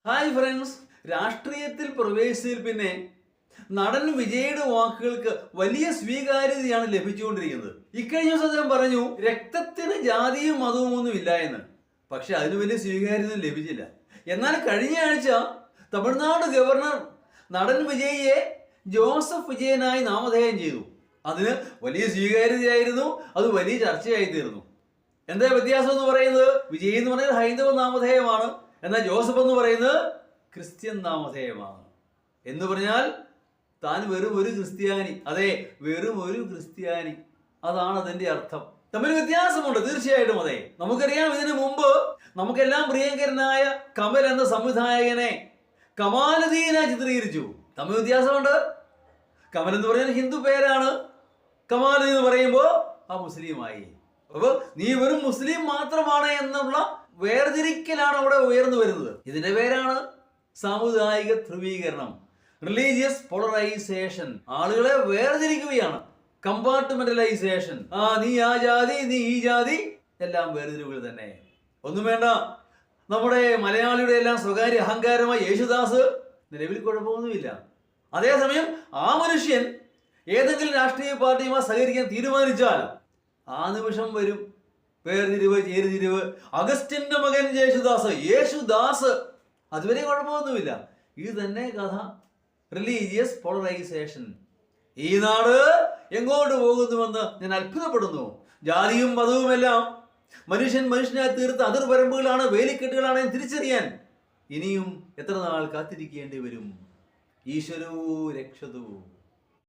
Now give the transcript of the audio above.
Hi friends, രാഷ്ട്രീയത്തിൽ പ്രവേശിച്ചതിൽ പിന്നെ നടൻ വിജയുടെ വാക്കുകൾക്ക് വലിയ സ്വീകാര്യതയാണ് ലഭിച്ചുകൊണ്ടിരിക്കുന്നത്. ഇക്കഴിഞ്ഞ ദിവസം അദ്ദേഹം പറഞ്ഞു രക്തത്തിന് ജാതിയും മതവും ഒന്നും ഇല്ല എന്ന്. പക്ഷെ അതിന് വലിയ സ്വീകാര്യത ലഭിച്ചില്ല. എന്നാൽ കഴിഞ്ഞ ആഴ്ച തമിഴ്നാട് ഗവർണർ നടൻ വിജയിയെ ജോസഫ് വിജയനായി നാമധേയം ചെയ്തു. അതിന് വലിയ സ്വീകാര്യതയായിരുന്നു, അത് വലിയ ചർച്ചയായി തീർന്നു. എന്താ വ്യത്യാസം എന്ന് പറയുന്നത്? വിജയ് എന്ന് പറയുന്നത് ഹൈന്ദവ നാമധേയമാണ്, എന്നാൽ ജോസഫ് എന്ന് പറയുന്നത് ക്രിസ്ത്യൻ നാമധേയമാണ്. എന്ന് പറഞ്ഞാൽ താൻ വെറും ഒരു ക്രിസ്ത്യാനി. അതെ, വെറും ഒരു ക്രിസ്ത്യാനി. അതാണ് അതിന്റെ അർത്ഥം. തമ്മിൽ വ്യത്യാസമുണ്ട്, തീർച്ചയായിട്ടും. അതെ, നമുക്കറിയാം, ഇതിനു മുമ്പ് നമുക്കെല്ലാം പ്രിയങ്കരനായ കമൽ എന്ന സംവിധായകനെ കമാലുദ്ദീനെ ചിത്രീകരിച്ചു. തമ്മിൽ വ്യത്യാസമുണ്ട്. കമൽ എന്ന് പറഞ്ഞാൽ ഹിന്ദു പേരാണ്, കമാലുദ്ദീൻ എന്ന് പറയുമ്പോൾ ആ മുസ്ലിമായി. അപ്പൊ നീ വെറും മുസ്ലിം മാത്രമാണ് എന്നുള്ള വേർതിരിക്കലാണ് അവിടെ ഉയർന്നു വരുന്നത്. ഇതിന്റെ പേരാണ് സാമുദായിക ധ്രുവീകരണം, റിലീജിയസ് പോളറൈസേഷൻ. ആളുകളെ വേർതിരിക്കുകയാണ്, കമ്പാർട്ട്മെന്റലൈസേഷൻ. നീ ആ ജാതി, നീ ഈ ജാതി, എല്ലാം വേർതിരിവുകൾ തന്നെ. ഒന്നും വേണ്ട. നമ്മുടെ മലയാളിയുടെ എല്ലാം സ്വകാര്യ അഹങ്കാരമായി യേശുദാസ് നിലവിൽ കുഴപ്പമൊന്നുമില്ല. അതേസമയം ആ മനുഷ്യൻ ഏതെങ്കിലും രാഷ്ട്രീയ പാർട്ടിയുമായി സഹകരിക്കാൻ തീരുമാനിച്ചാൽ ആ നിമിഷം വരും വേർതിരിവ്, ചേരുതിരിവ്. അഗസ്റ്റിന്റെ മകൻ യേശുദാസ് അതുവരെ കുഴപ്പമൊന്നുമില്ല. ഇത് തന്നെ കഥ, റിലീജിയസ് പോളറൈസേഷൻ. ഈ നാട് എങ്ങോട്ട് പോകുന്നുവെന്ന് ഞാൻ അത്ഭുതപ്പെടുന്നു. ജാതിയും മതവുമെല്ലാം മനുഷ്യനെ തീർത്ത അതിർവരമ്പുകളാണ്, വേലിക്കെട്ടുകളാണ് തിരിച്ചറിയാൻ ഇനിയും എത്ര നാൾ കാത്തിരിക്കേണ്ടി വരും. ഈശ്വരോ രക്ഷതു.